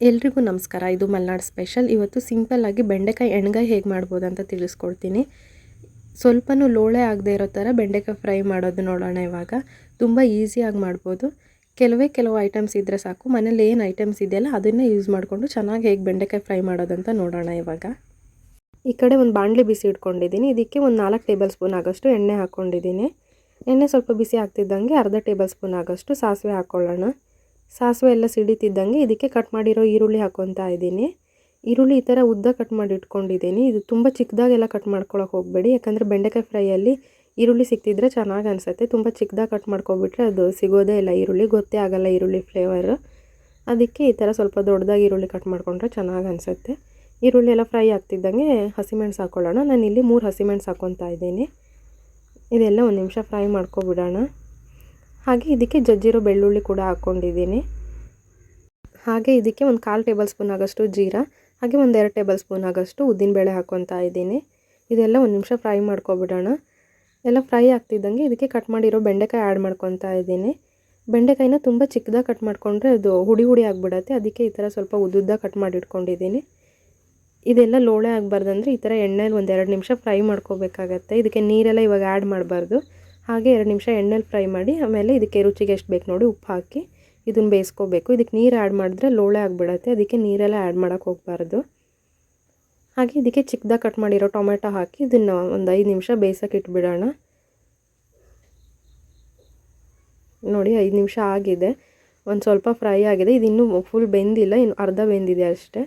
ಎಲ್ರಿಗೂ ನಮಸ್ಕಾರ. ಇದು ಮಲ್ನಾಡ್ ಸ್ಪೆಷಲ್. ಇವತ್ತು ಸಿಂಪಲ್ ಆಗಿ ಬೆಂಡೆಕಾಯಿ ಎಣ್ಗಾಯಿ ಹೇಗೆ ಮಾಡ್ಬೋದು ಅಂತ ತಿಳಿಸ್ಕೊಡ್ತೀನಿ. ಸ್ವಲ್ಪನೂ ಲೋಳೆ ಆಗದೆ ಇರೋ ಥರ ಬೆಂಡೆಕಾಯಿ ಫ್ರೈ ಮಾಡೋದು ನೋಡೋಣ. ಇವಾಗ ತುಂಬ ಈಸಿಯಾಗಿ ಮಾಡ್ಬೋದು. ಕೆಲವು ಐಟಮ್ಸ್ ಇದ್ದರೆ ಸಾಕು. ಮನೇಲಿ ಏನು ಐಟಮ್ಸ್ ಇದೆಯಲ್ಲ ಅದನ್ನೇ ಯೂಸ್ ಮಾಡಿಕೊಂಡು ಚೆನ್ನಾಗಿ ಹೇಗೆ ಬೆಂಡೆಕಾಯಿ ಫ್ರೈ ಮಾಡೋದಂತ ನೋಡೋಣ. ಇವಾಗ ಈ ಕಡೆ ಒಂದು ಬಾಣಲಿ ಬಿಸಿ ಇಟ್ಕೊಂಡಿದ್ದೀನಿ. ಇದಕ್ಕೆ ಒಂದು 4 ಟೇಬಲ್ ಸ್ಪೂನ್ ಆಗೋಷ್ಟು ಎಣ್ಣೆ ಹಾಕ್ಕೊಂಡಿದ್ದೀನಿ. ಎಣ್ಣೆ ಸ್ವಲ್ಪ ಬಿಸಿ ಆಗ್ತಿದ್ದಂಗೆ ಅರ್ಧ ಟೇಬಲ್ ಸ್ಪೂನ್ ಆಗೋಷ್ಟು ಸಾಸಿವೆ ಹಾಕ್ಕೊಳ್ಳೋಣ. ಸಾಸಿವೆ ಎಲ್ಲ ಸಿಡಿತಿದ್ದಂಗೆ ಇದಕ್ಕೆ ಕಟ್ ಮಾಡಿರೋ ಈರುಳ್ಳಿ ಹಾಕ್ಕೊತಾ ಇದ್ದೀನಿ. ಈರುಳ್ಳಿ ಈ ಥರ ಉದ್ದ ಕಟ್ ಮಾಡಿ ಇಟ್ಕೊಂಡಿದ್ದೀನಿ. ಇದು ತುಂಬ ಚಿಕ್ಕದಾಗೆಲ್ಲ ಕಟ್ ಮಾಡ್ಕೊಳಕ್ಕೆ ಹೋಗಬೇಡಿ, ಯಾಕಂದರೆ ಬೆಂಡೆಕಾಯಿ ಫ್ರೈಯಲ್ಲಿ ಈರುಳ್ಳಿ ಸಿಕ್ತಿದ್ರೆ ಚೆನ್ನಾಗಿ ಅನಿಸುತ್ತೆ. ತುಂಬ ಚಿಕ್ಕದಾಗಿ ಕಟ್ ಮಾಡ್ಕೊಬಿಟ್ರೆ ಅದು ಸಿಗೋದೇ ಇಲ್ಲ, ಈರುಳ್ಳಿ ಗೊತ್ತೇ ಆಗಲ್ಲ ಈರುಳ್ಳಿ ಫ್ಲೇವರ್. ಅದಕ್ಕೆ ಈ ಥರ ಸ್ವಲ್ಪ ದೊಡ್ಡದಾಗಿ ಈರುಳ್ಳಿ ಕಟ್ ಮಾಡಿಕೊಂಡ್ರೆ ಚೆನ್ನಾಗಿ ಅನಿಸುತ್ತೆ. ಈರುಳ್ಳಿ ಎಲ್ಲ ಫ್ರೈ ಆಗ್ತಿದ್ದಂಗೆ ಹಸಿಮೆಣಸು ಹಾಕ್ಕೊಳ್ಳೋಣ. ನಾನು ಇಲ್ಲಿ 3 ಹಸಿಮೆಣಸು ಹಾಕ್ಕೊತಾ ಇದ್ದೀನಿ. ಇದೆಲ್ಲ ಒಂದು ನಿಮಿಷ ಫ್ರೈ ಮಾಡ್ಕೊಬಿಡೋಣ. ಹಾಗೆ ಇದಕ್ಕೆ ಜಜ್ಜಿರೋ ಬೆಳ್ಳುಳ್ಳಿ ಕೂಡ ಹಾಕ್ಕೊಂಡಿದ್ದೀನಿ. ಹಾಗೆ ಇದಕ್ಕೆ ಒಂದು 1/4 ಟೇಬಲ್ ಸ್ಪೂನ್ ಆಗೋಷ್ಟು ಜೀರಾ, ಹಾಗೆ ಒಂದು 2 ಟೇಬಲ್ ಸ್ಪೂನ್ ಆಗೋಷ್ಟು ಉದ್ದಿನಬೇಳೆ ಹಾಕ್ಕೊತಾ ಇದ್ದೀನಿ. ಇದೆಲ್ಲ ಒಂದು ನಿಮಿಷ ಫ್ರೈ ಮಾಡ್ಕೊಬಿಡೋಣ. ಎಲ್ಲ ಫ್ರೈ ಆಗ್ತಿದ್ದಂಗೆ ಇದಕ್ಕೆ ಕಟ್ ಮಾಡಿರೋ ಬೆಂಡೆಕಾಯಿ ಆ್ಯಡ್ ಮಾಡ್ಕೊತಾ ಇದ್ದೀನಿ. ಬೆಂಡೆಕಾಯಿನ ತುಂಬ ಚಿಕ್ಕದಾಗಿ ಕಟ್ ಮಾಡಿಕೊಂಡ್ರೆ ಅದು ಹುಡಿ ಆಗಿಬಿಡುತ್ತೆ. ಅದಕ್ಕೆ ಈ ಥರ ಸ್ವಲ್ಪ ಉದ್ದುದ್ದ ಕಟ್ ಮಾಡಿ ಇಟ್ಕೊಂಡಿದ್ದೀನಿ. ಇದೆಲ್ಲ ಲೋಳೆ ಆಗಬಾರ್ದಂದ್ರೆ ಈ ಥರ ಎಣ್ಣೆಲಿ ಒಂದು 2 ನಿಮಿಷ ಫ್ರೈ ಮಾಡ್ಕೋಬೇಕಾಗತ್ತೆ. ಇದಕ್ಕೆ ನೀರೆಲ್ಲ ಇವಾಗ ಆ್ಯಡ್ ಮಾಡಬಾರ್ದು. ಹಾಗೆ 2 ನಿಮಿಷ ಎಣ್ಣೆಲಿ ಫ್ರೈ ಮಾಡಿ ಆಮೇಲೆ ಇದಕ್ಕೆ ರುಚಿಗೆ ಎಷ್ಟು ಬೇಕು ನೋಡಿ ಉಪ್ಪು ಹಾಕಿ ಇದನ್ನು ಬೇಯಿಸ್ಕೋಬೇಕು. ಇದಕ್ಕೆ ನೀರು ಆ್ಯಡ್ ಮಾಡಿದ್ರೆ ಲೋಳೆ ಆಗಿಬಿಡುತ್ತೆ. ಅದಕ್ಕೆ ನೀರೆಲ್ಲ ಆ್ಯಡ್ ಮಾಡೋಕ್ಕೆ ಹೋಗಬಾರ್ದು. ಹಾಗೆ ಇದಕ್ಕೆ ಚಿಕ್ಕದಾಗಿ ಕಟ್ ಮಾಡಿರೋ ಟೊಮೆಟೊ ಹಾಕಿ ಇದನ್ನು ಒಂದು 5 ನಿಮಿಷ ಬೇಯಿಸೋಕೆ ಇಟ್ಬಿಡೋಣ. ನೋಡಿ 5 ನಿಮಿಷ ಆಗಿದೆ. ಒಂದು ಸ್ವಲ್ಪ ಫ್ರೈ ಆಗಿದೆ. ಇದು ಇನ್ನೂ ಫುಲ್ ಬೆಂದಿಲ್ಲ, ಇನ್ನು ಅರ್ಧ ಬೆಂದಿದೆ ಅಷ್ಟೇ.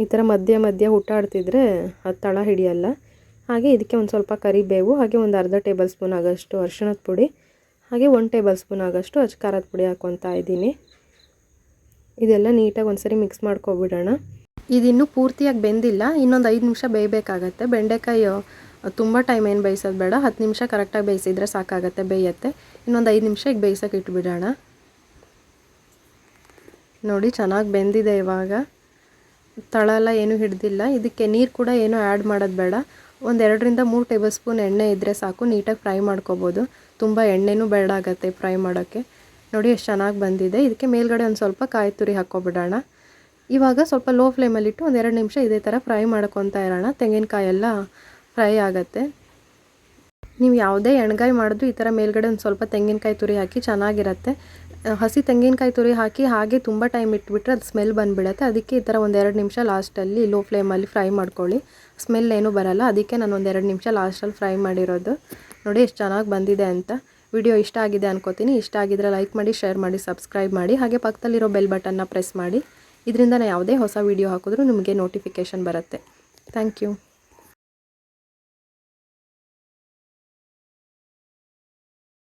ಈ ಥರ ಮಧ್ಯ ಹುಟ್ಟಾಡ್ತಿದ್ರೆ ಅದು ತಳ ಹಿಡಿಯಲ್ಲ. ಹಾಗೆ ಇದಕ್ಕೆ ಒಂದು ಸ್ವಲ್ಪ ಕರಿಬೇವು, ಹಾಗೆ ಒಂದು ಅರ್ಧ ಟೇಬಲ್ ಸ್ಪೂನ್ ಆಗೋಷ್ಟು ಅರಿಶಿಣದ ಪುಡಿ, ಹಾಗೆ 1 ಟೇಬಲ್ ಸ್ಪೂನ್ ಆಗೋಷ್ಟು ಖಾರದ ಪುಡಿ ಹಾಕ್ಕೊತಾ ಇದ್ದೀನಿ. ಇದೆಲ್ಲ ನೀಟಾಗಿ ಒಂದ್ಸರಿ ಮಿಕ್ಸ್ ಮಾಡ್ಕೊಬಿಡೋಣ. ಇದಿನ್ನೂ ಪೂರ್ತಿಯಾಗಿ ಬೆಂದಿಲ್ಲ, ಇನ್ನೊಂದು 5 ನಿಮಿಷ ಬೇಯಬೇಕಾಗತ್ತೆ. ಬೆಂಡೆಕಾಯಿ ತುಂಬ ಟೈಮ್ ಏನು ಬೇಯಿಸೋದು ಬೇಡ, 10 ನಿಮಿಷ ಕರೆಕ್ಟಾಗಿ ಬೇಯಿಸಿದ್ರೆ ಸಾಕಾಗತ್ತೆ, ಬೇಯುತ್ತೆ. ಇನ್ನೊಂದು 5 ನಿಮಿಷ ಈಗ ಬೇಯಿಸೋಕೆ ಇಟ್ಬಿಡೋಣ. ನೋಡಿ ಚೆನ್ನಾಗಿ ಬೆಂದಿದೆ. ಇವಾಗ ತಳ ಎಲ್ಲ ಏನೂ ಹಿಡ್ದಿಲ್ಲ. ಇದಕ್ಕೆ ನೀರು ಕೂಡ ಏನೂ ಆ್ಯಡ್ ಮಾಡೋದು ಬೇಡ. ಒಂದು 2ರಿಂದ 3 ಟೇಬಲ್ ಸ್ಪೂನ್ ಎಣ್ಣೆ ಇದ್ದರೆ ಸಾಕು, ನೀಟಾಗಿ ಫ್ರೈ ಮಾಡ್ಕೋಬೋದು. ತುಂಬ ಎಣ್ಣೆನೂ ಬೇಡ ಆಗುತ್ತೆ ಫ್ರೈ ಮಾಡೋಕ್ಕೆ. ನೋಡಿ ಎಷ್ಟು ಚೆನ್ನಾಗಿ ಬಂದಿದೆ. ಇದಕ್ಕೆ ಮೇಲ್ಗಡೆ ಒಂದು ಸ್ವಲ್ಪ ಕಾಯಿ ತುರಿ ಹಾಕ್ಕೊಬಿಡೋಣ. ಇವಾಗ ಸ್ವಲ್ಪ ಲೋ ಫ್ಲೇಮಲ್ಲಿಟ್ಟು ಒಂದು 2 ನಿಮಿಷ ಇದೇ ಥರ ಫ್ರೈ ಮಾಡ್ಕೊತಾ ಇರೋಣ. ತೆಂಗಿನಕಾಯಿ ಎಲ್ಲ ಫ್ರೈ ಆಗುತ್ತೆ. ನೀವು ಯಾವುದೇ ಎಣ್ಗಾಯಿ ಮಾಡಿದ್ರು ಈ ಥರ ಮೇಲ್ಗಡೆ ಒಂದು ಸ್ವಲ್ಪ ತೆಂಗಿನಕಾಯಿ ತುರಿ ಹಾಕಿ ಚೆನ್ನಾಗಿರುತ್ತೆ. ಹಸಿ ತೆಂಗಿನಕಾಯಿ ತುರಿ ಹಾಕಿ ಹಾಗೆ ತುಂಬ ಟೈಮ್ ಇಟ್ಬಿಟ್ರೆ ಅದು ಸ್ಮೆಲ್ ಬಂದುಬಿಡುತ್ತೆ. ಅದಕ್ಕೆ ಈ ಥರ ಒಂದು 2 ನಿಮಿಷ ಲಾಸ್ಟಲ್ಲಿ ಲೋ ಫ್ಲೇಮಲ್ಲಿ ಫ್ರೈ ಮಾಡ್ಕೊಳ್ಳಿ. ಸ್ಮೆಲ್ ಏನೂ ಬರಲ್ಲ. ಅದಕ್ಕೆ ನಾನು ಒಂದು 2 ನಿಮಿಷ ಲಾಸ್ಟಲ್ಲಿ ಫ್ರೈ ಮಾಡಿರೋದು. ನೋಡಿ ಎಷ್ಟು ಚೆನ್ನಾಗಿ ಬಂದಿದೆ ಅಂತ. ವಿಡಿಯೋ ಇಷ್ಟ ಆಗಿದೆ ಅನ್ಕೋತೀನಿ. ಇಷ್ಟ ಆಗಿದ್ರೆ ಲೈಕ್ ಮಾಡಿ, ಶೇರ್ ಮಾಡಿ, ಸಬ್ಸ್ಕ್ರೈಬ್ ಮಾಡಿ, ಹಾಗೆ ಪಕ್ಕದಲ್ಲಿರೋ ಬೆಲ್ ಬಟನ್ನ ಪ್ರೆಸ್ ಮಾಡಿ. ಇದರಿಂದ ನಾನು ಯಾವುದೇ ಹೊಸ ವಿಡಿಯೋ ಹಾಕಿದ್ರೂ ನಿಮಗೆ ನೋಟಿಫಿಕೇಷನ್ ಬರುತ್ತೆ. Thank you.